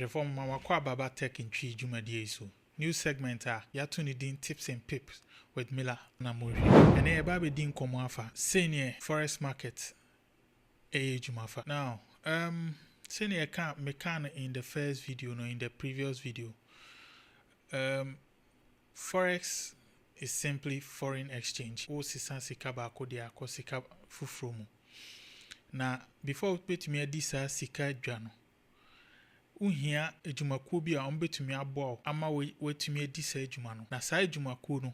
Reform Mama Baba Tech in Tree Jumadi so. New segment Yatuni Din Tips and Pips with Miller Namuri. And a baby din komafa. Senior Forex market Jumafa. Now, senior can't mekan in the first video, no, in the previous video. Forex is simply foreign exchange. O sisan sika ba kodia ko sika fufromu. Na before betumi adi sa sika dwa no. Unhia ejumakuo bi a ombetumi abo ama wetumi adi sa ejuma no. Na sa ejumakuo no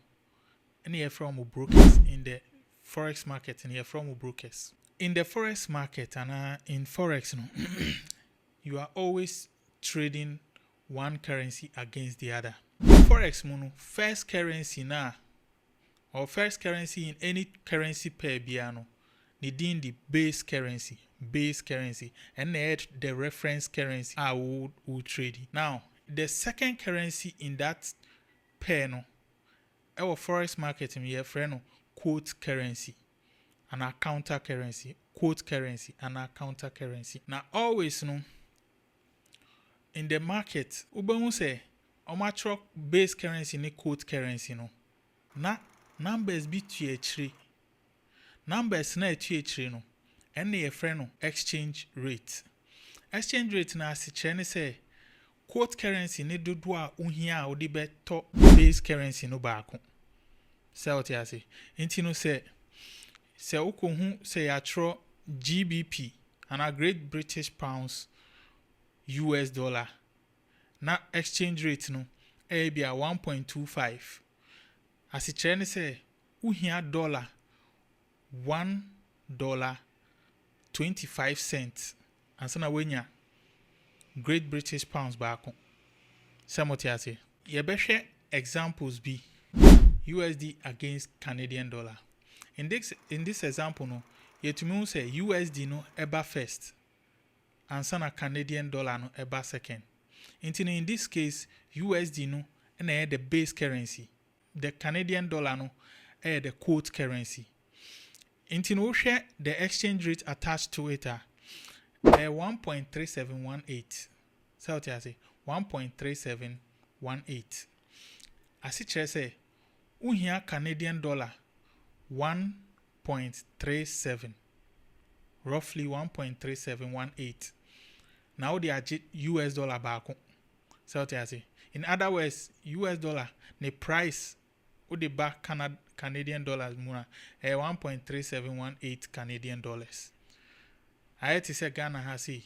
ene ye from brokers in the forex market and ye from brokers. In the forex market and in forex no you are always trading one currency against the other. Forex mono first currency na or first currency in any currency pair biano needing the base currency and the reference currency I will trade. Now the second currency in that pair no our forex market we have friend quote currency and a counter currency, quote currency and a counter currency. Now always no in the market ubemu say omatro base currency ni quote currency no na numbers be to numbers na to no and the friend no exchange rate na si chene say quote currency ni dodo a unhia a odi beto base currency no baako say what you say inti no say ukohu say atro GBP and a Great British Pounds US dollar na exchange rate no e bia 1.25 as it chene say uhia dollar $1.25 ansa na wenya Great British Pounds baako samotia say ye behwe examples be USD against Canadian dollar. In this example no yetumi say USD no eba first ansa na Canadian dollar no eba second. In this case USD no na the base currency, the Canadian dollar no the quote currency. No share the exchange rate attached to it 1.3718. So what I say 1.3718. As it say unhia Canadian dollar 1.37, roughly 1.3718. Now they are US dollar back. So what I say. In other words, US dollar the price of the back Canadian dollars muna 1.3718 Canadian dollars. I had to say Ghana has say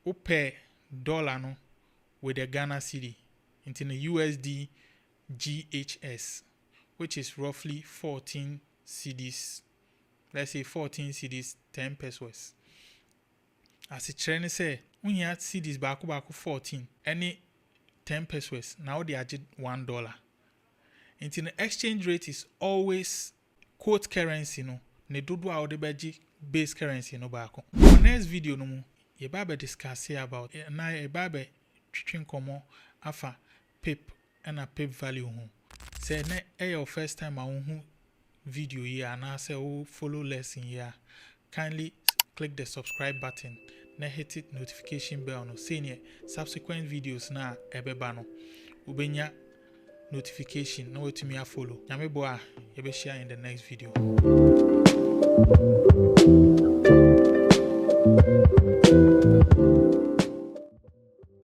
upe dollar no with the Ghana cedi into the USD GHS, which is roughly 14 cedis. Let's say 14 cedis, 10 pesos. As a trainer say, when you had cedis back 14, any 10 pesos, now they are $1. Into the exchange rate is always quote currency no. Ne dodo a beji base currency no baako. For next video no mu, ye babe discuss about na ye babe twitwen komo afa pip and a pip value ho. Say na your first time a hu video here and I say follow lesson here. Kindly click the subscribe button. Na hit it notification bell no. Senior subsequent videos na ebeba no. Ubenya notification na wetumi a follow. Nyame boa ye be share in the next video.